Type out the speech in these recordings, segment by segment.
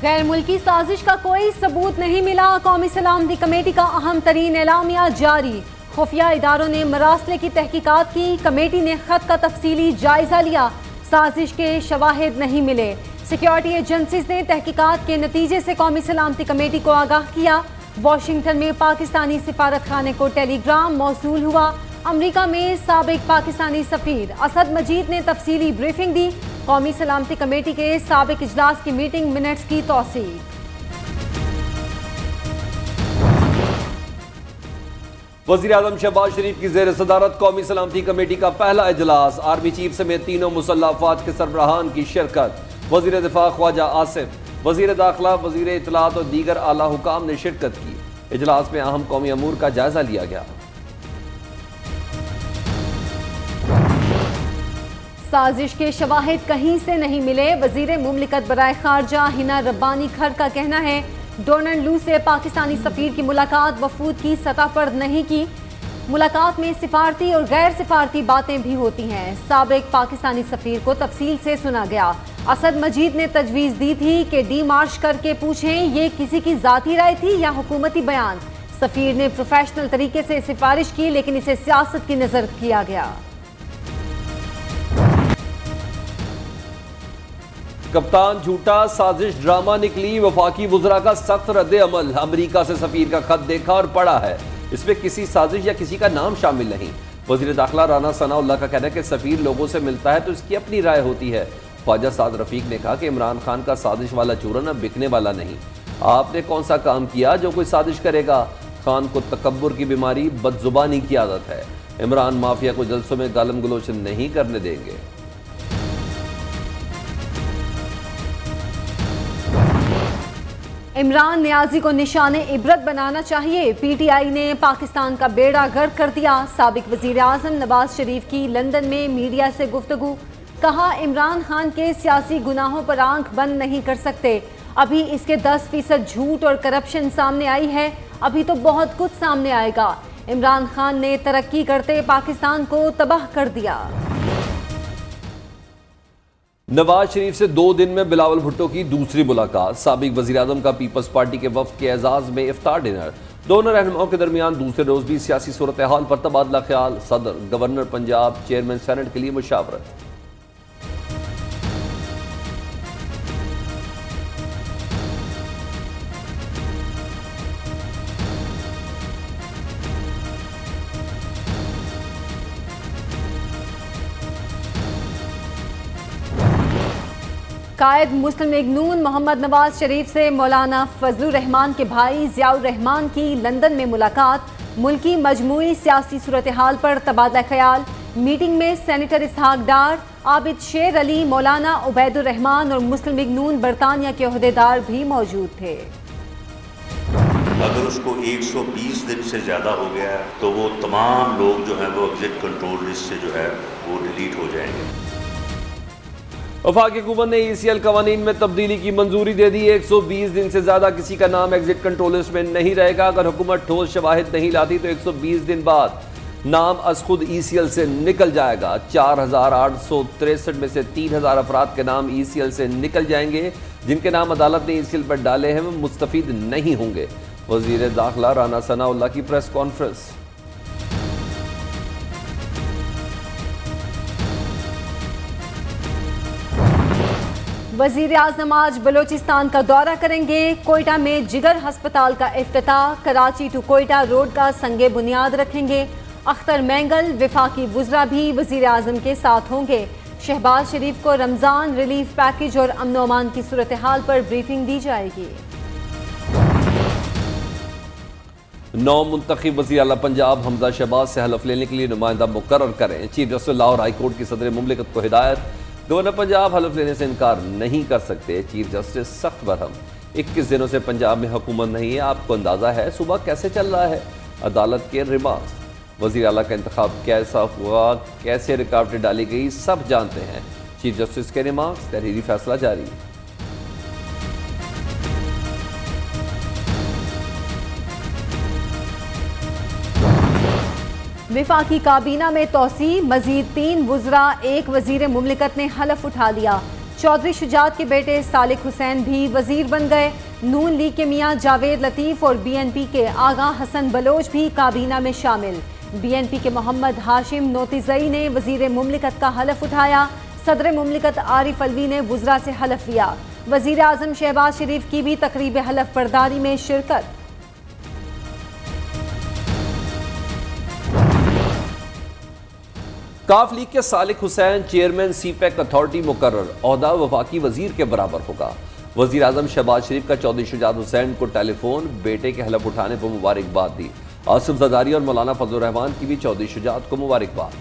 गैर मुल्की साजिश का कोई सबूत नहीं मिला। कौमी सलामती कमेटी का अहम तरीन एलामिया जारी। खुफिया इदारों ने मरासले की तहकीकात की। कमेटी ने खत का तफसीली जायजा लिया। साजिश के शवाहिद नहीं मिले। सिक्योरिटी एजेंसीज ने तहकीकात के नतीजे से कौमी सलामती कमेटी को आगाह किया। वाशिंगटन में पाकिस्तानी सिफारत खाने को टेलीग्राम मौसूल हुआ। अमरीका में साबिक पाकिस्तानी सफीर असद मजीद ने तफसीली ब्रीफिंग दी। कौमी सलामती कमेटी के साबिक इजलास की मीटिंग मिनट्स की तौसीक। वज़ीर आज़म शहबाज शरीफ की ज़ेर सदारत कौमी सलामती कमेटी का पहला इजलास। आर्मी चीफ समेत तीनों मुसल्लह अफ़वाज के सरबराहान की शिरकत। वज़ीर दिफा ख्वाजा आसिफ, वज़ीर दाखिला, वज़ीर इत्तलात और दीगर आला हुकाम ने शिरकत की। इजलास में अहम कौमी अमूर का जायजा लिया गया। साजिश के शवाहिद कहीं से नहीं मिले। वज़ीर मुमलिकत बराए खारजा हिना रब्बानी खर का कहना है डोनाल्ड लू से पाकिस्तानी सफ़ीर की मुलाकात वफूद की सतह पर नहीं की। मुलाकात में सिफारती और गैर सिफारती बातें भी होती हैं। साबिक पाकिस्तानी सफ़ीर को तफसील से सुना गया। असद मजीद ने तजवीज़ दी थी कि डी मार्च करके पूछें ये किसी की ज़ाती राय थी या हुकूमती बयान। सफ़ीर ने प्रोफेशनल तरीके से सिफारिश की लेकिन इसे सियासत की नज़र किया गया। कप्तान झूठा, साजिश ड्रामा निकली। वफाकी वुज़रा का सख्त रद्द अमल। अमरीका से सफ़ीर का खत देखा और पढ़ा है, इसमें किसी साजिश या किसी का नाम शामिल नहीं। वज़ीर दाखिला राना सनाउल्लाह का कहना है कि सफ़ीर लोगों से मिलता है तो इसकी अपनी राय होती है। ख्वाजा साद रफ़ीक ने कहा कि इमरान खान का साजिश वाला चूरन अब बिकने वाला नहीं। आपने कौन सा काम किया जो कोई साजिश करेगा? खान को तकब्बुर की बीमारी, बदजुबानी की आदत है। इमरान माफिया को जलसों में गालम गलोच नहीं करने देंगे। इमरान नियाजी को निशाने इबरत बनाना चाहिए। पीटीआई ने पाकिस्तान का बेड़ा गर्क कर दिया। साबिक वजीर आज़म नवाज शरीफ की लंदन में मीडिया से गुफ्तगू। कहा इमरान खान के सियासी गुनाहों पर आंख बंद नहीं कर सकते। अभी इसके 10% झूठ और करप्शन सामने आई है, अभी तो बहुत कुछ सामने आएगा। इमरान खान ने तरक्की करते पाकिस्तान को तबाह कर दिया। नवाज शरीफ से 2 दिन में बिलावल भुट्टो की दूसरी मुलाकात। साबिक वज़ीर आज़म का पीपल्स पार्टी के वफ्द के एजाज़ में इफ्तार डिनर। दोनों रहनुमाओं के दरमियान दूसरे रोज भी सियासी सूरत हाल पर तबादला ख्याल। सदर, गवर्नर पंजाब, चेयरमैन सेनेट के लिए मुशावरत। कायद मुस्लिम लीग नून मोहम्मद नवाज शरीफ से मौलाना फजलुर रहमान के भाई ज़ियाउर रहमान की लंदन में मुलाकात। मुल्की मजमूई सियासी सूरत हाल पर तबादला ख्याल। मीटिंग में सेनेटर इसहाक डार, आबिद शेर अली, मौलाना उबैदुर रहमान और मुस्लिम लीग नून बरतानिया के ओहदेदार भी मौजूद थे। अगर उसको 120 दिन से ज़्यादा हो गया है तो वो तमाम लोग जो हैं वो एग्जिट कंट्रोल लिस्ट से जो है वो डिलीट हो जाएंगे। वफाकी हुकूमत ने ECL कवानीन में तब्दीली की मंजूरी दे दी। 120 दिन से ज्यादा किसी का नाम एग्जिट कंट्रोल लिस्ट में नहीं रहेगा। अगर हुकूमत ठोस शवाहिद नहीं लाती तो 120 दिन बाद नाम अज खुद ECL से निकल जाएगा। 4863 में से 3000 अफराद के नाम ECL से निकल जाएंगे। जिनके नाम अदालत ने ECL पर डाले हैं वो मुस्तफीद नहीं होंगे। वजीर दाखिला राना सनाउल्लाह की प्रेस कॉन्फ्रेंस। वजीर आज़म आज बलोचिस्तान का दौरा करेंगे। कोयटा में जिगर हस्पताल का इफ्तिताह। कराची टू कोयटा रोड का संगे बुनियाद रखेंगे। अख्तर मैंगल, वफाकी वुज़रा भी वजीर आज़म के साथ होंगे। शहबाज शरीफ को रमज़ान रिलीफ पैकेज और अमन अमान की सूरत हाल पर ब्रीफिंग दी जाएगी। 9 मुंतखब वज़ीर आला पंजाब हमजा शहबाज से हलफ लेने के लिए नुमाइंदा मुकर्रर करें। Chief justice Lahore high court की सदर मुमलिकत को हिदायत। गवर्नर पंजाब हलफ लेने से इनकार नहीं कर सकते। चीफ जस्टिस सख्त बरहम। 21 दिनों से पंजाब में हुकूमत नहीं है, आपको अंदाजा है सुबह कैसे चल रहा है। अदालत के रिमार्क्स। वज़ीर आला का इंतखाब कैसा हुआ, कैसे रुकावटें डाली गई, सब जानते हैं। चीफ जस्टिस के रिमार्क्स। तहरीरी फैसला जारी। विफाकी काबीना में तोसी। मजीद 3 वुज़रा, 1 वजीर मुमलिकत ने हलफ उठा लिया। चौधरी शुजात के बेटे सालिक हुसैन भी वजीर बन गए। नून लीग के मियां जावेद लतीफ और BNP के आगा हसन बलोच भी काबीना में शामिल। BNP के मोहम्मद हाशिम नोतिजई ने वजीर मुमलिकत का हलफ उठाया। सदर मुमलिकत आरिफ अलवी ने वुज़रा से हलफ लिया। वजीर आजम शहबाज शरीफ की भी तकरीब हलफ बर्दारी में शिरकत। काफ लीग के Salik Hussain chairman CPEC authority मुकर्रर, ओहदा वफाकी वजीर के बराबर होगा। वजीर आजम शहबाज शरीफ का चौधरी शुजात हुसैन को टेलीफोन बेटे के हलफ उठाने पर मुबारकबाद दी। आसिफ जरदारी और मौलाना फजल रहमान की भी चौधरी शुजात को मुबारकबाद।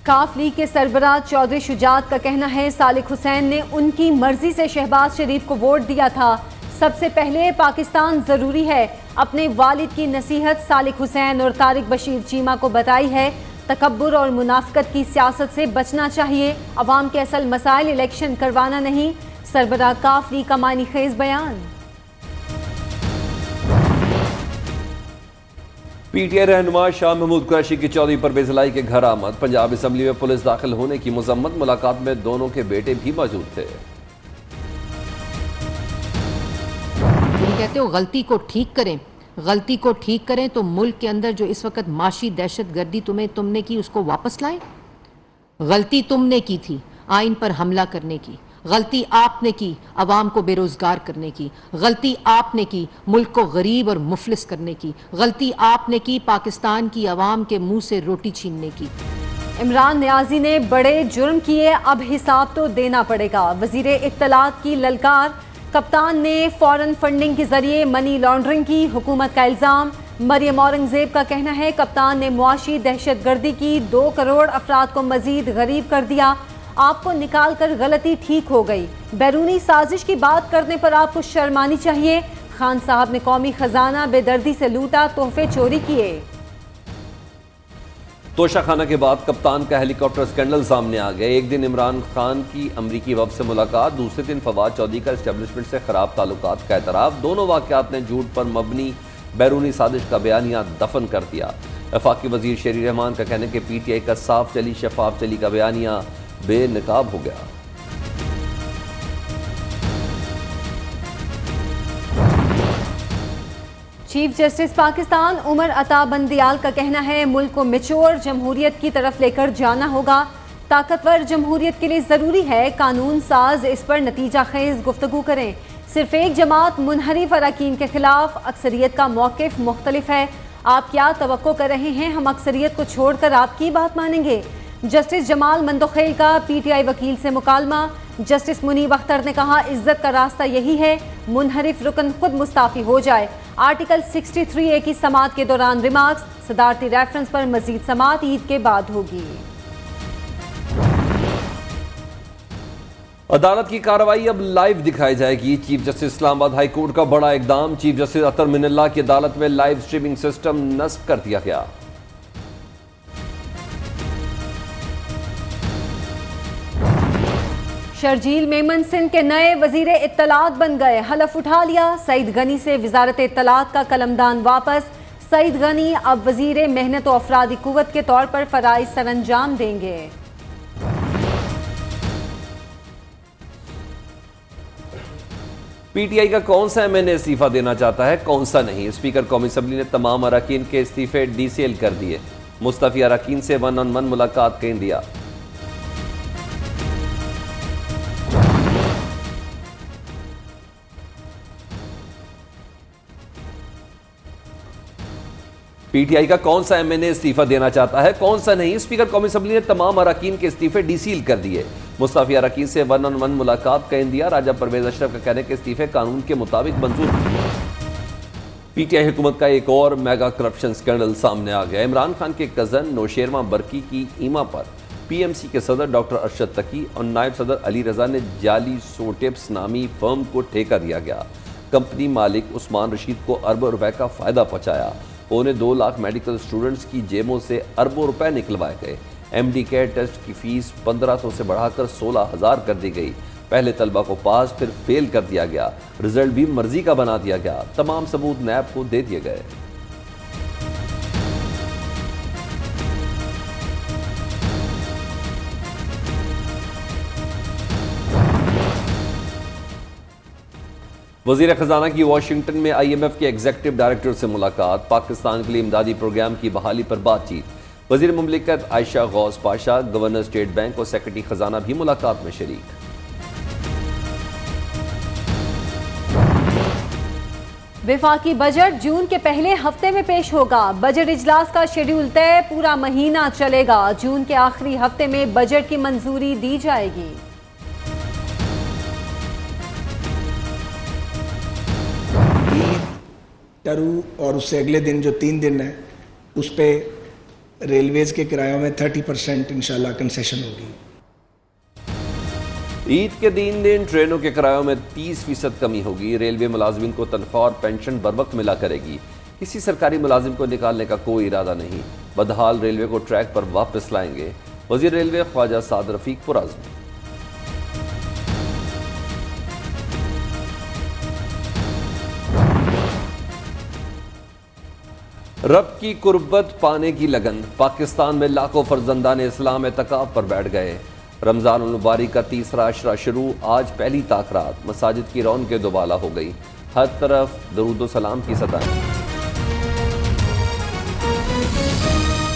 काफ लीग के सरबराह चौधरी शुजात का कहना है सालिक हुसैन ने उनकी मर्जी से शहबाज शरीफ को वोट दिया था। सबसे पहले पाकिस्तान ज़रूरी है। अपने वालिद की नसीहत सालिक हुसैन और तारिक बशीर चीमा को बताई है। तकब्बुर और मुनाफिकत की सियासत से बचना चाहिए। अवाम के असल मसाइल इलेक्शन करवाना नहीं। सरबराह काफ लीग का मानी खेज बयान। PTI रहनुमा शाह महमूद कुरैशी की चौधरी परवेज़ इलाही के घर आमद। पंजाब असम्बली में पुलिस दाखिल होने की मजम्मत। मुलाकात में दोनों के बेटे भी मौजूद थे। तुम कहते हो गलती को ठीक करें, गलती को ठीक करें तो मुल्क के अंदर जो इस वक्त माशी दहशतगर्दी तुमने की उसको वापस लाएं। गलती तुमने की थी आइन पर हमला करने की, गलती आपने की अवाम को बेरोजगार करने की, गलती आपने की मुल्क को गरीब और मुफलिस करने की, गलती आपने की पाकिस्तान की अवाम के मुंह से रोटी छीनने की। इमरान नियाजी ने बड़े जुर्म किए, अब हिसाब तो देना पड़ेगा। वजीर इत्तलात की ललकार। कप्तान ने फॉरेन फंडिंग के जरिए मनी लॉन्ड्रिंग की, हुकूमत का इल्ज़ाम। मरियम औरंगजेब का कहना है कप्तान ने मुआशी दहशतगर्दी की, 2 करोड़ अफराद को मजीद गरीब कर दिया। आपको निकाल कर गलती ठीक हो गई। बैरूनी साजिश की बात करने पर आपको शर्म आनी चाहिए। खान साहब ने कौमी खजाना बेदर्दी से लूटा, तोहफे चोरी किए। तोशाखाना के बाद कप्तान का हेलीकॉप्टर स्कैंडल सामने आ गया। एक दिन इमरान खान की अमरीकी वफ़द से मुलाकात, दूसरे दिन फवाद चौधरी का एस्टेब्लिशमेंट से खराब ताल्लुकात का एतराफ़। दोनों वाक़यात ने झूठ पर मबनी बैरूनी साजिश का बयानिया दफन कर दिया। वफाकी वजीर शेरी रहमान का कहना कि PTI का साफ चली शफाफ चली का बयानिया बेनकाब हो गया। चीफ जस्टिस पाकिस्तान उमर अता बंदियाल का कहना है मुल्क को मैच्योर जमहूरियत की तरफ लेकर जाना होगा। ताकतवर जमहूरियत के लिए ज़रूरी है कानून साज इस पर नतीजा खेज गुफ्तगू करें। सिर्फ एक जमात मुनहरिफ अरकान के खिलाफ अक्सरियत का मौक़िफ़ मुख्तलिफ है। आप क्या तवक्को कर रहे हैं हम अक्सरियत को छोड़कर आपकी बात मानेंगे? जस्टिस जमाल मंदोखेल का PTI वकील से मुकालमा। जस्टिस मुनीब अख्तर ने कहा इज्जत का रास्ता यही है, मुनहरिफ रुकन खुद मुस्ताफ़ी हो जाए। आर्टिकल 63A की समाअत के दौरान रिमार्क्स। सदारती रेफरेंस पर मजीद समाअत ईद के बाद होगी। अदालत की कार्रवाई अब लाइव दिखाई जाएगी। Chief justice Islamabad high court का बड़ा इकदाम। चीफ जस्टिस अतर मिनल्ला की अदालत में लाइव स्ट्रीमिंग सिस्टम नस्ब कर दिया गया। शर्जील मेमन सिंध के नए वजीर इत्तलात बन गए, हलफ उठा लिया। सईद गनी से वजारत इत्तलात का कलमदान वापस। सईद गनी अब वजीर मेहनत और अफरादी कुव्वत के तौर पर फराइज सरअंजाम देंगे। PTI का कौन सा MNA इस्तीफा देना चाहता है, कौन सा नहीं? स्पीकर कौमी असम्बली ने तमाम अरकान के इस्तीफे DCL कर दिए। मुस्तफ़ी अरकान से 1-on-1 मुलाकात कह दिया। PTI का कौन सा MNA इस्तीफा देना चाहता है, कौन सा नहीं? स्पीकर कौमी असम्बली ने तमाम अरकान के इस्तीफे DCL कर दिए। मुस्तफ़ी अरकान से 1-on-1 मुलाकात कह दिया। राजा परवेज अशरफ का कहना है कि इस्तीफे कानून के मुताबिक मंजूर। PTI हुकूमत का एक और मेगा करप्शन स्कैंडल सामने आ गया। इमरान खान के कज़न नौशेरमा बरकी की ईमा पर PMC के सदर डॉक्टर अरशद तकी और नायब सदर अली रजा ने जाली सोटिप्स नामी फर्म को ठेका दिया गया। कंपनी मालिक उस्मान रशीद को अरबों रुपए का फ़ायदा पहुँचाया। 2.25 लाख मेडिकल स्टूडेंट्स की जेबों से अरबों रुपए निकलवाए गए। MD केयर टेस्ट की फीस 1500 से बढ़ाकर 16,000 कर दी गई। पहले तलबा को पास फिर फेल कर दिया गया। रिजल्ट भी मर्जी का बना दिया गया। तमाम सबूत नैब को दे दिए गए। वज़ीर ख़जाना की वाशिंगटन में IMF के एग्जीक्यूटिव डायरेक्टर से मुलाकात, पाकिस्तान के लिए इमदादी प्रोग्राम की बहाली पर बातचीत। वज़ीर मुमलिकत Ayesha Ghaus Pasha, governor state bank और सेक्रेटरी ख़जाना भी मुलाकात में शरीक। वफाकी बजट जून के पहले हफ्ते में पेश होगा। बजट इजलास का शेड्यूल तय, पूरा महीना चलेगा। जून के आखिरी हफ्ते में बजट की मंजूरी दी जाएगी। टरू और उससे अगले दिन जो 3 दिन है उस पर रेलवेज के किरायों में 30% इंशाल्लाह कंसेशन होगी। ईद के दिन ट्रेनों के किरायों में 30% कमी होगी। रेलवे मुलाजिमीन को तनख्वाह और पेंशन बर वक्त मिला करेगी। किसी सरकारी मुलाजिम को निकालने का कोई इरादा नहीं। बदहाल रेलवे को ट्रैक पर वापस लाएंगे। वज़ीर रेलवे ख्वाजा साद रफीक पुरअज़्म। रब की कुर्बत पाने की लगन, पाकिस्तान में लाखों फर्जंदान इस्लाम एतकाफ पर बैठ गए। रमज़ान उल मुबारक का तीसरा अशरा शुरू, आज पहली ताक रात। मसाजिद की रौनकें दोबाला हो गई, हर तरफ दरूद व सलाम की सदाएं।